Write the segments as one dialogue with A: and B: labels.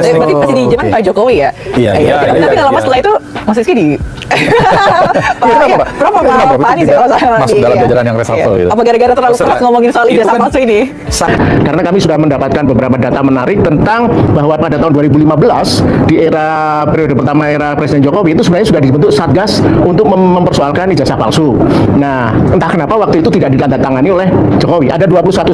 A: Berarti masih di zaman Pak Jokowi ya?
B: Iya.
A: Tapi nggak lama setelah itu Mas Rizky di Pak Anies ya?
B: Masuk dalam jajaran yang reshuffle gitu.
A: Apa gara-gara terlalu keras ngomongin soal ijazah palsu ini?
C: Karena kami sudah mendapatkan beberapa data menarik tentang bahwa pada tahun 2015 di era periode pertama era Presiden Jokowi itu sebenarnya sudah dibentuk Satgas untuk mempersoalkan ijazah palsu. Nah, entah kenapa waktu itu tidak ditandatangani oleh Jokowi. Ada 21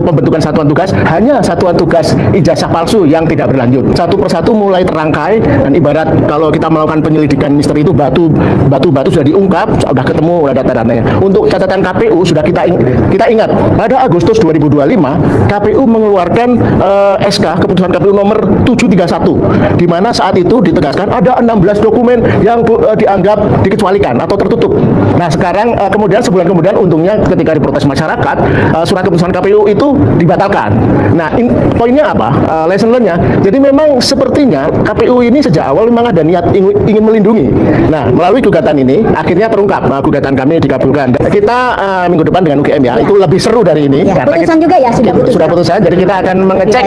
C: pembentukan satuan tugas, hanya satuan tugas ijazah palsu yang tidak berlanjut. Satu persatu mulai terangkai dan ibarat kalau kita melakukan penyelidikan misteri itu batu sudah diungkap, sudah ketemu data-datanya. Untuk catatan KPU sudah kita ingat pada Agustus 2025 KPU mengeluarkan SK keputusan KPU nomor 731 di mana saat itu ditegaskan ada 16 dokumen yang dianggap dikecualikan atau tertutup. Nah, sekarang kemudian sebulan kemudian untungnya ketika diprotes masyarakat surat keputusan KPU itu dibatalkan. Nah, poinnya apa? Lesson learn-nya. Jadi memang sepertinya KPU ini sejak awal memang ada niat ingin melindungi. Nah, melalui gugatan ini akhirnya terungkap. Gugatan kami dikabulkan. Kita minggu depan dengan UGM ya, itu lebih seru dari ini.
D: Ya, putusan juga ya sudah
C: putusan. Jadi kita akan mengecek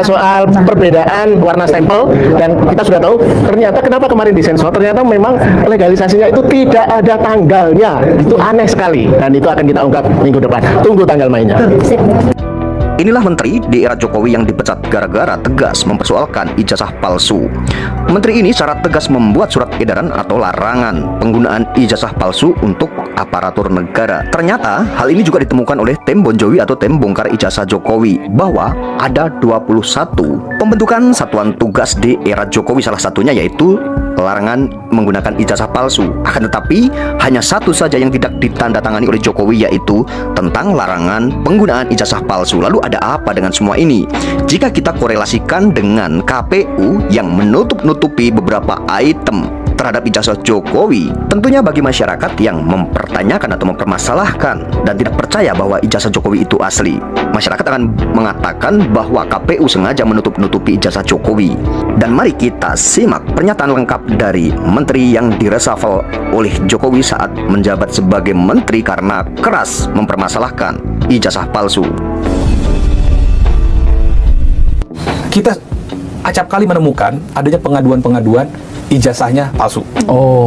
C: soal perbedaan warna stempel dan kita sudah tahu ternyata kenapa kemarin disensor, ternyata memang legalisasinya itu tidak ada tanggalnya. Itu aneh sekali dan itu akan kita ungkap minggu depan. Tunggu tanggal mainnya.
E: Inilah menteri di era Jokowi yang dipecat gara-gara tegas mempersoalkan ijazah palsu. Menteri ini secara tegas membuat surat edaran atau larangan penggunaan ijazah palsu untuk aparatur negara. Ternyata hal ini juga ditemukan oleh tim Bonjowi atau tim bongkar ijazah Jokowi bahwa ada 21 pembentukan satuan tugas di era Jokowi, salah satunya yaitu larangan menggunakan ijazah palsu. Akan tetapi hanya satu saja yang tidak ditandatangani oleh Jokowi, yaitu tentang larangan penggunaan ijazah palsu. Lalu ada apa dengan semua ini? Jika kita korelasikan dengan KPU yang menutup-nutupi beberapa item terhadap ijazah Jokowi, tentunya bagi masyarakat yang mempertanyakan atau mempermasalahkan dan tidak percaya bahwa ijazah Jokowi itu asli, masyarakat akan mengatakan bahwa KPU sengaja menutup-nutupi ijazah Jokowi. Dan mari kita simak pernyataan lengkap dari menteri yang direshuffle oleh Jokowi saat menjabat sebagai menteri karena keras mempermasalahkan ijazah palsu.
B: Kita acap kali menemukan adanya pengaduan-pengaduan ijazahnya palsu,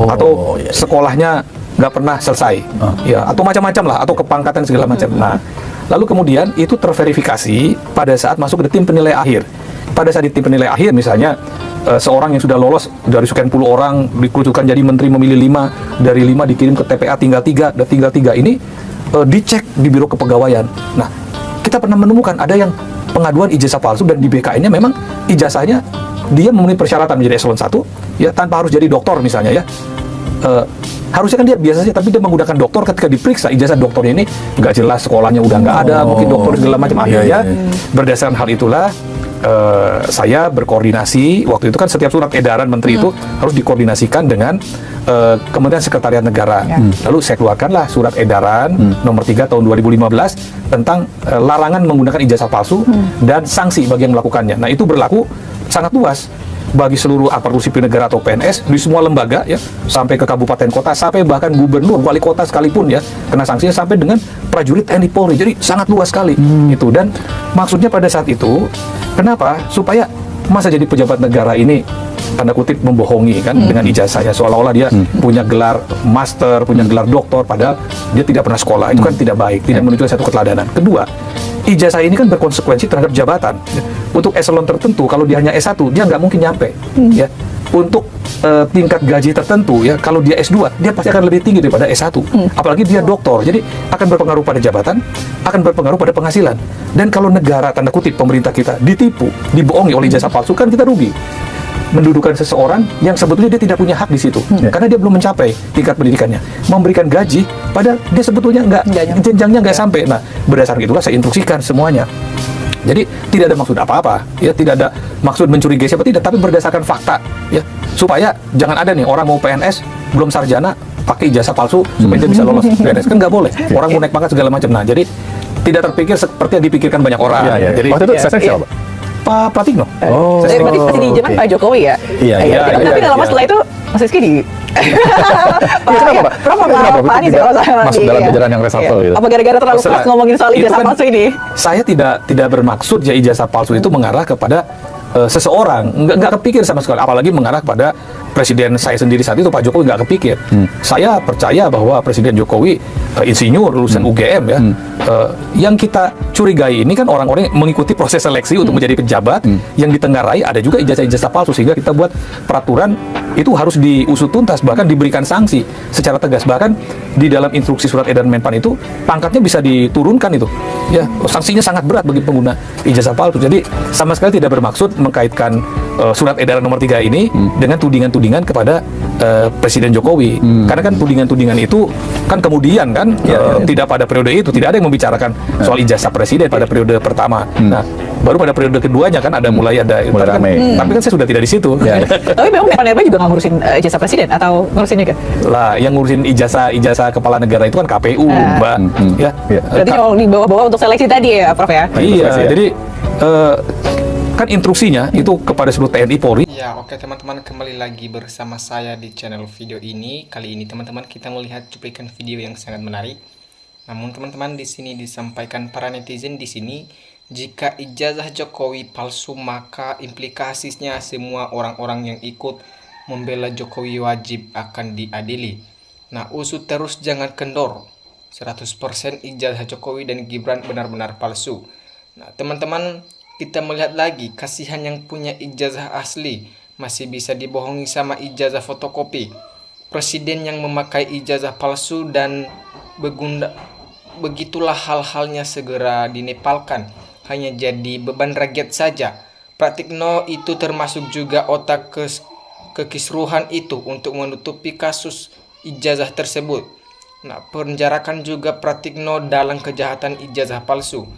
B: atau sekolahnya nggak pernah selesai, ya, atau macam-macam lah, atau kepangkatan segala macam. Nah, lalu kemudian itu terverifikasi pada saat masuk ke tim penilai akhir. Pada saat di tim penilai akhir, misalnya seorang yang sudah lolos dari sekian puluh orang dikerucutkan jadi menteri memilih 5, dari 5 dikirim ke TPA tinggal 3, dan tinggal 3 ini dicek di biro kepegawaian. Nah, kita pernah menemukan ada yang pengaduan ijazah palsu dan di BKN-nya memang ijazahnya dia memenuhi persyaratan menjadi eselon 1 ya, tanpa harus jadi doktor misalnya ya. Harusnya kan dia biasa saja, tapi dia menggunakan doktor. Ketika diperiksa ijazah doktornya ini nggak jelas, sekolahnya udah nggak ada, mungkin doktor segala macam. Akhirnya berdasarkan hal itulah saya berkoordinasi. Waktu itu kan setiap surat edaran menteri itu harus dikoordinasikan dengan Kementerian Sekretariat Negara. Lalu saya keluarkanlah surat edaran nomor 3 tahun 2015 tentang larangan menggunakan ijazah palsu dan sanksi bagi yang melakukannya. Nah, itu berlaku sangat luas bagi seluruh aparatur sipil negara atau PNS di semua lembaga ya, sampai ke kabupaten kota, sampai bahkan gubernur, wali kota sekalipun ya kena sanksinya, sampai dengan prajurit TNI Polri. Jadi sangat luas sekali itu. Dan maksudnya pada saat itu kenapa? Supaya masa jadi pejabat negara ini tanda kutip membohongi kan dengan ijazahnya, seolah-olah dia punya gelar master, punya gelar doktor, padahal dia tidak pernah sekolah. Itu kan tidak baik, tidak menunjukkan satu keteladanan. Kedua, ijazah ini kan berkonsekuensi terhadap jabatan. Untuk eselon tertentu, kalau dia hanya S1, dia nggak mungkin nyampe. Ya. Untuk tingkat gaji tertentu, ya, kalau dia S2, dia pasti akan lebih tinggi daripada S1. Apalagi dia doktor, jadi akan berpengaruh pada jabatan, akan berpengaruh pada penghasilan. Dan kalau negara, tanda kutip, pemerintah kita ditipu, dibohongi oleh ijazah palsu, kan kita rugi. Mendudukan seseorang yang sebetulnya dia tidak punya hak di situ, karena dia belum mencapai tingkat pendidikannya, memberikan gaji padahal dia sebetulnya jenjangnya nggak sampai. Nah, berdasarkan itulah saya instruksikan semuanya. Jadi tidak ada maksud apa-apa, ya, tidak ada maksud mencurigai siapa, tidak, tapi berdasarkan fakta, ya, supaya jangan ada nih orang mau PNS belum sarjana pakai ijazah palsu supaya dia bisa lolos PNS, kan nggak boleh. Orang mau naik pangkat segala macam. Nah, jadi tidak terpikir seperti yang dipikirkan banyak orang. Jadi
C: waktu itu saya siapa?
B: Pak Pratikno.
C: Oh.
B: Saya
A: Berarti masih di zaman
C: oke.
A: Pak Jokowi ya?
C: Iya, iya,
A: Tapi
B: iya,
A: nggak lama
B: iya.
A: setelah itu Mas Rizky di
C: kenapa, Pak?
A: Kenapa
C: Kenapa?
A: Pak Anies ya?
C: Masuk dalam jajaran yang reshuffle gitu.
A: Apa gara-gara terlalu
B: Masalah-
A: keras ngomongin soal
B: itu
A: ijazah
B: kan
A: palsu ini?
B: Saya tidak bermaksud ya ijazah palsu itu mengarah kepada seseorang, nggak kepikir sama sekali, apalagi mengarah kepada presiden saya sendiri saat itu, Pak Jokowi, nggak kepikir. Saya percaya bahwa Presiden Jokowi insinyur lulusan UGM ya. Yang kita curigai ini kan orang-orang yang mengikuti proses seleksi untuk menjadi pejabat yang ditenggarai ada juga ijazah-ijazah palsu, sehingga kita buat peraturan itu harus diusut tuntas, bahkan diberikan sanksi secara tegas. Bahkan di dalam instruksi surat edaran Menpan itu pangkatnya bisa diturunkan itu. Ya, sanksinya sangat berat bagi pengguna ijazah palsu. Jadi sama sekali tidak bermaksud mengkaitkan surat edaran nomor 3 ini dengan tudingan-tudingan kepada Presiden Jokowi. Karena kan tudingan-tudingan itu kan kemudian kan tidak pada periode itu, tidak ada yang membicarakan soal ijazah presiden pada periode pertama. Nah, baru pada periode keduanya kan ada mulai
C: Mulai
B: tapi kan,
C: ramai.
B: tapi kan saya sudah tidak di situ.
A: Tapi memang Menpan RB juga nggak ngurusin ijazah presiden atau ngurusin juga?
B: Lah, yang ngurusin ijazah kepala negara itu kan KPU, Mbak. Ya.
A: Berarti kalau di bawah-bawah untuk seleksi tadi ya, Prof ya?
B: Iya,
C: Seleksi ya.
B: jadi kan instruksinya itu kepada seluruh TNI Polri.
F: Ya, oke teman-teman, kembali lagi bersama saya di channel video ini. Kali ini teman-teman kita melihat cuplikan video yang sangat menarik. Namun teman-teman, di sini disampaikan para netizen di sini, jika ijazah Jokowi palsu maka implikasinya semua orang-orang yang ikut membela Jokowi wajib akan diadili. Nah, usut terus jangan kendor. 100% ijazah Jokowi dan Gibran benar-benar palsu. Nah, teman-teman, kita melihat lagi, kasihan yang punya ijazah asli masih bisa dibohongi sama ijazah fotokopi. Presiden yang memakai ijazah palsu dan begitulah hal-halnya segera dinepalkan. Hanya jadi beban rakyat saja. Pratikno itu termasuk juga otak kekisruhan itu untuk menutupi kasus ijazah tersebut. Nah, penjarakan juga Pratikno dalam kejahatan ijazah palsu.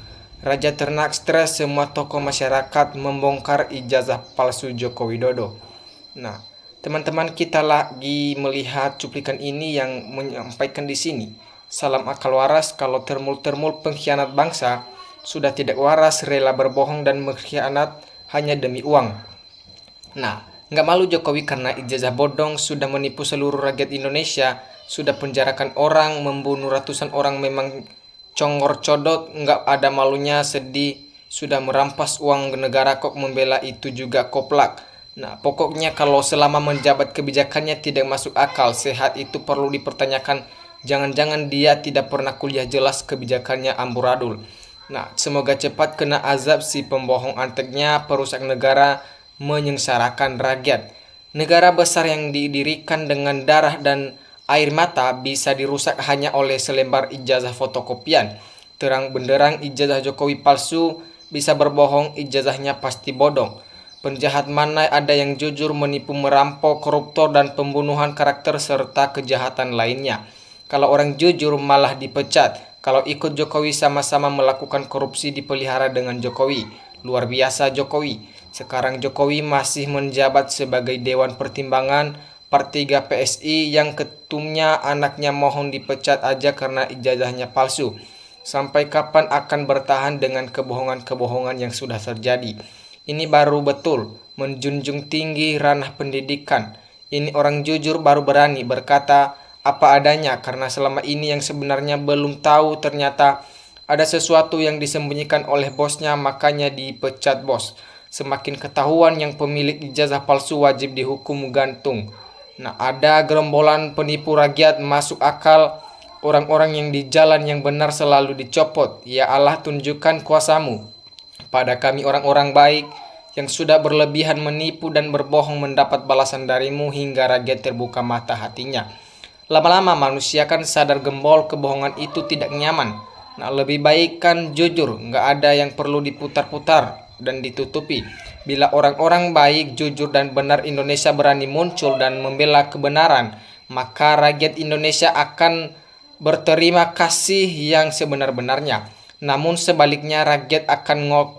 F: Raja ternak stres, semua tokoh masyarakat membongkar ijazah palsu Joko Widodo. Nah, teman-teman, kita lagi melihat cuplikan ini yang menyampaikan di sini. Salam akal waras, kalau termul-termul pengkhianat bangsa, sudah tidak waras, rela berbohong dan mengkhianat hanya demi uang. Nah, nggak malu Jokowi karena ijazah bodong, sudah menipu seluruh rakyat Indonesia, sudah penjarakan orang, membunuh ratusan orang, memang congor codot, nggak ada malunya, sedih, sudah merampas uang negara kok membela itu juga koplak. Nah, pokoknya kalau selama menjabat kebijakannya tidak masuk akal, sehat itu perlu dipertanyakan. Jangan-jangan dia tidak pernah kuliah, jelas kebijakannya amburadul. Nah, semoga cepat kena azab si pembohong anteknya, perusak negara, menyengsarakan rakyat. Negara besar yang didirikan dengan darah dan air mata bisa dirusak hanya oleh selembar ijazah fotokopian. Terang benderang ijazah Jokowi palsu, bisa berbohong ijazahnya pasti bodong. Penjahat mana ada yang jujur, menipu, merampok, koruptor dan pembunuhan karakter serta kejahatan lainnya. Kalau orang jujur malah dipecat. Kalau ikut Jokowi sama-sama melakukan korupsi dipelihara dengan Jokowi. Luar biasa Jokowi. Sekarang Jokowi masih menjabat sebagai Dewan Pertimbangan Part 3 PSI yang ketumnya anaknya mohon dipecat aja karena ijazahnya palsu. Sampai kapan akan bertahan dengan kebohongan-kebohongan yang sudah terjadi? Ini baru betul menjunjung tinggi ranah pendidikan. Ini orang jujur baru berani berkata apa adanya, karena selama ini yang sebenarnya belum tahu ternyata ada sesuatu yang disembunyikan oleh bosnya, makanya dipecat bos. Semakin ketahuan yang pemilik ijazah palsu wajib dihukum gantung. Nah, ada gerombolan penipu rakyat, masuk akal. Orang-orang yang di jalan yang benar selalu dicopot. Ya Allah, tunjukkan kuasamu pada kami orang-orang baik yang sudah berlebihan menipu dan berbohong, mendapat balasan darimu hingga rakyat terbuka mata hatinya. Lama-lama manusia kan sadar gembol kebohongan itu tidak nyaman. Nah, lebih baik kan jujur, nggak ada yang perlu diputar-putar dan ditutupi. Bila orang-orang baik, jujur dan benar Indonesia berani muncul dan membela kebenaran, maka rakyat Indonesia akan berterima kasih yang sebenar-benarnya. Namun sebaliknya rakyat akan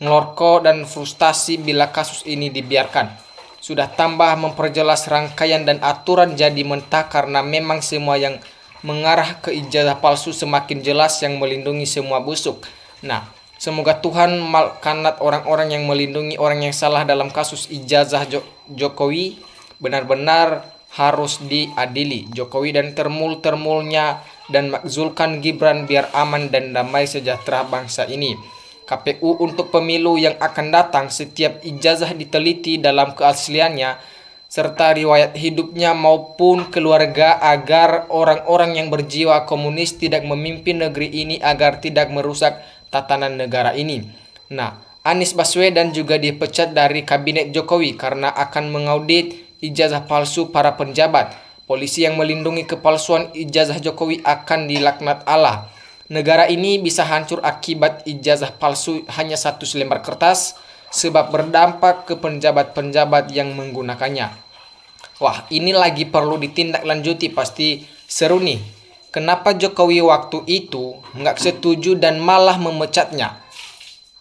F: ngelorko dan frustasi bila kasus ini dibiarkan. Sudah tambah memperjelas rangkaian dan aturan jadi mentah karena memang semua yang mengarah ke ijazah palsu semakin jelas yang melindungi semua busuk. Nah, Semoga Tuhan malkanat orang-orang yang melindungi orang yang salah dalam kasus ijazah Jokowi benar-benar harus diadili. Jokowi dan termul-termulnya dan makzulkan Gibran biar aman dan damai sejahtera bangsa ini. KPU untuk pemilu yang akan datang setiap ijazah diteliti dalam keasliannya serta riwayat hidupnya maupun keluarga agar orang-orang yang berjiwa komunis tidak memimpin negeri ini agar tidak merusak tatanan negara ini. Nah, Anies Baswedan juga dipecat dari kabinet Jokowi karena akan mengaudit ijazah palsu para penjabat. Polisi yang melindungi kepalsuan ijazah Jokowi akan dilaknat Allah. Negara ini bisa hancur akibat ijazah palsu hanya satu selembar kertas sebab berdampak ke penjabat-penjabat yang menggunakannya. Wah, ini lagi perlu ditindaklanjuti, pasti seru nih. Kenapa Jokowi waktu itu nggak setuju dan malah memecatnya?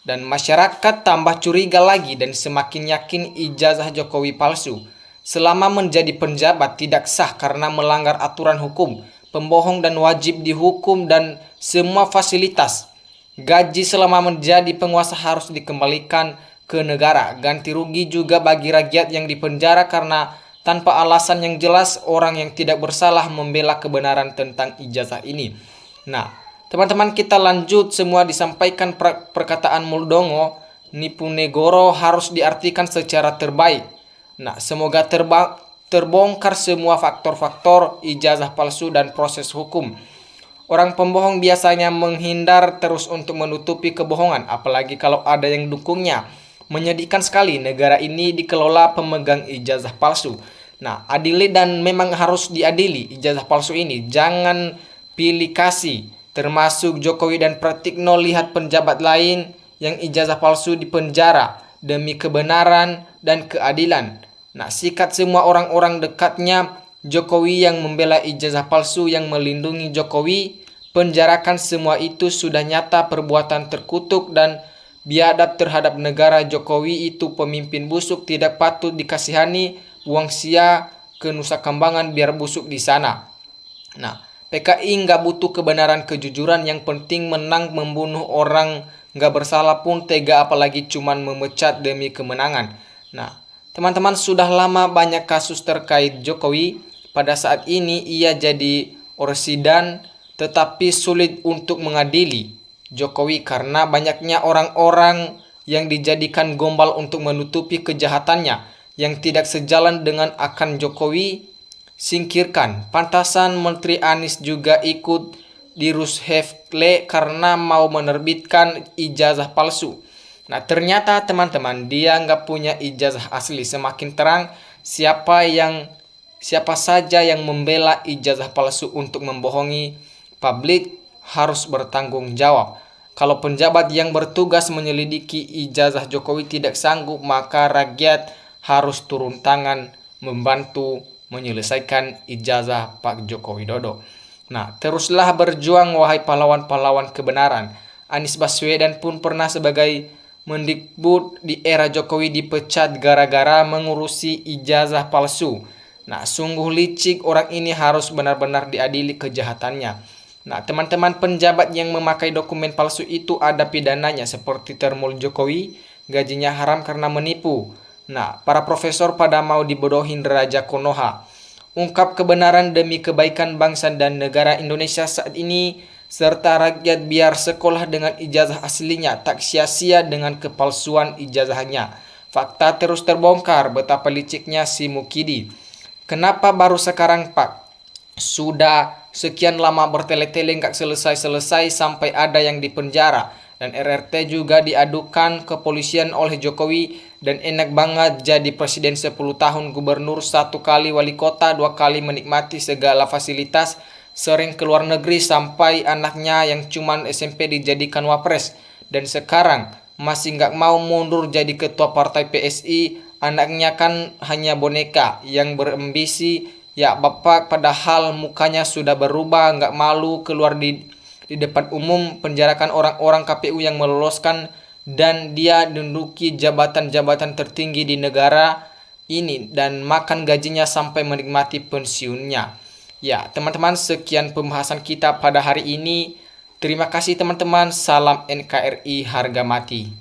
F: Dan masyarakat tambah curiga lagi dan semakin yakin ijazah Jokowi palsu. Selama menjadi penjabat tidak sah karena melanggar aturan hukum, pembohong dan wajib dihukum dan semua fasilitas. Gaji selama menjadi penguasa harus dikembalikan ke negara. Ganti rugi juga bagi rakyat yang dipenjara karena tanpa alasan yang jelas orang yang tidak bersalah membela kebenaran tentang ijazah ini. Nah, teman-teman, kita lanjut. Semua disampaikan perkataan Muldongo, Nipunegoro harus diartikan secara terbaik. Nah, semoga terbongkar semua faktor-faktor ijazah palsu dan proses hukum. Orang pembohong biasanya menghindar terus untuk menutupi kebohongan, apalagi kalau ada yang dukungnya. Menyedihkan sekali negara ini dikelola pemegang ijazah palsu. Nah, adili dan memang harus diadili ijazah palsu ini. Jangan pilih kasih, termasuk Jokowi dan Pratikno. Lihat penjabat lain yang ijazah palsu dipenjara demi kebenaran dan keadilan. Nah, sikat semua orang-orang dekatnya Jokowi yang membela ijazah palsu yang melindungi Jokowi. Penjarakan semua itu sudah nyata perbuatan terkutuk dan biadab terhadap negara. Jokowi itu pemimpin busuk, tidak patut dikasihani. Buang sia ke Nusa Kambangan biar busuk di sana. Nah, PKI nggak butuh kebenaran kejujuran, yang penting menang. Membunuh orang nggak bersalah pun tega, apalagi cuman memecat demi kemenangan. Nah, teman-teman, sudah lama banyak kasus terkait Jokowi. Pada saat ini ia jadi orsidan, tetapi sulit untuk mengadili Jokowi karena banyaknya orang-orang yang dijadikan gombal untuk menutupi kejahatannya yang tidak sejalan dengan akan Jokowi singkirkan. Pantasan Menteri Anies juga ikut dirushefle karena mau menerbitkan ijazah palsu. Nah, ternyata teman-teman, dia nggak punya ijazah asli. Semakin terang siapa saja yang membela ijazah palsu untuk membohongi publik harus bertanggung jawab. Kalau penjabat yang bertugas menyelidiki ijazah Jokowi tidak sanggup, maka rakyat harus turun tangan membantu menyelesaikan ijazah Pak Joko Widodo. Nah, teruslah berjuang wahai pahlawan-pahlawan kebenaran. Anies Baswedan pun pernah sebagai Mendikbud di era Jokowi dipecat gara-gara mengurusi ijazah palsu. Nah, sungguh licik orang ini, harus benar-benar diadili kejahatannya. Nah, teman-teman, penjabat yang memakai dokumen palsu itu ada pidananya seperti termul Jokowi, gajinya haram karena menipu. Nah, para profesor pada mau dibodohin Raja Konoha. Ungkap kebenaran demi kebaikan bangsa dan negara Indonesia saat ini, serta rakyat biar sekolah dengan ijazah aslinya, tak sia-sia dengan kepalsuan ijazahnya. Fakta terus terbongkar betapa liciknya si Mukidi. Kenapa baru sekarang, Pak? Sudah sekian lama bertele-tele nggak selesai-selesai sampai ada yang dipenjara. Dan RRT juga diadukan kepolisian oleh Jokowi. Dan enak banget jadi presiden 10 tahun, gubernur 1 kali, wali kota 2 kali, menikmati segala fasilitas, sering keluar negeri, sampai anaknya yang cuman SMP dijadikan wapres. Dan sekarang masih nggak mau mundur jadi ketua partai PSI. Anaknya kan hanya boneka yang berambisi. Ya bapak, padahal mukanya sudah berubah, nggak malu keluar di depan umum, penjarakan orang-orang KPU yang meloloskan, dan dia menduduki jabatan-jabatan tertinggi di negara ini dan makan gajinya sampai menikmati pensiunnya. Ya teman-teman, sekian pembahasan kita pada hari ini. Terima kasih teman-teman, salam NKRI harga mati.